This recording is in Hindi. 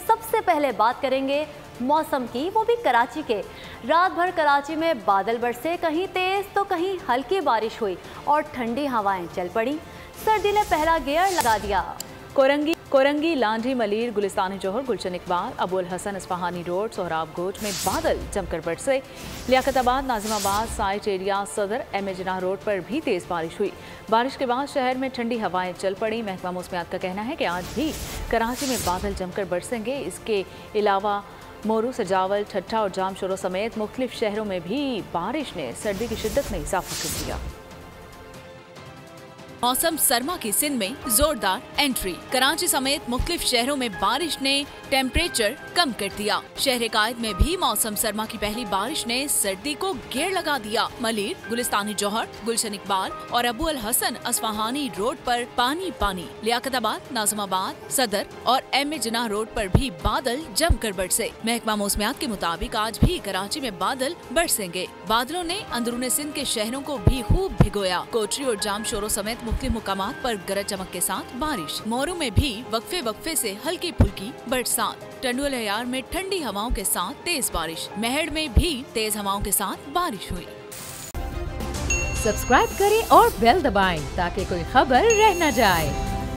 सबसे पहले बात करेंगे मौसम की, वो भी कराची के। रात भर कराची में बादल बरसे, कहीं तेज तो कहीं हल्की बारिश हुई और ठंडी हवाएं चल पड़ी। सर्दी ने पहला गियर लगा दिया। कोरंगी, लांढी, मलीर, गुलिस्तानी जोहर, गुलशन इकबाल, अबुल हसन इस्फहानी रोड, सोहराब गोच में बादल जमकर बरसे। लियाकताबाद, नाजिमाबाद, साइट एरिया, सदर, एम ए जिन्नाह रोड पर भी तेज बारिश हुई। बारिश के बाद शहर में ठंडी हवाएं चल पड़ी। महकमा मौसमियात का कहना है कि आज भी कराची में बादल जमकर बरसेंगे। इसके अलावा मोरू, सजावल, ठट्ठा और जामशोरो समेत मुख्तलिफ शहरों में भी बारिश ने सर्दी की शिद्दत में इजाफा कर दिया। मौसम सरमा की सिंध में जोरदार एंट्री। कराची समेत मुख्तलिफ शहरों में बारिश ने टेम्परेचर कम कर दिया। शहर कायद में भी मौसम सरमा की पहली बारिश ने सर्दी को गियर लगा दिया। मलीर, गुलिस्तानी जोहर, गुलशन इकबाल और अबुल हसन इस्फहानी रोड पर पानी पानी। लियाकताबाद, नाजिमाबाद, सदर और एम ए जिन्नाह रोड पर भी बादल जमकर बरसे। महकमा मौसमियात के मुताबिक आज भी कराची में बादल बरसेंगे। बादलों ने अंदरूनी सिंध के शहरों को भी खूब भिगोया। कोटरी और जामशोरो समेत मुख्तलिफ मुकामात पर गरज चमक के साथ बारिश। मोरू में भी वक्फे से हल्की फुल्की बरसात। टंडुअल हयार में ठंडी हवाओं के साथ तेज बारिश। मेहड़ में भी तेज हवाओं के साथ बारिश हुई। सब्सक्राइब करें और बेल दबाएं ताकि कोई खबर रह न जाए।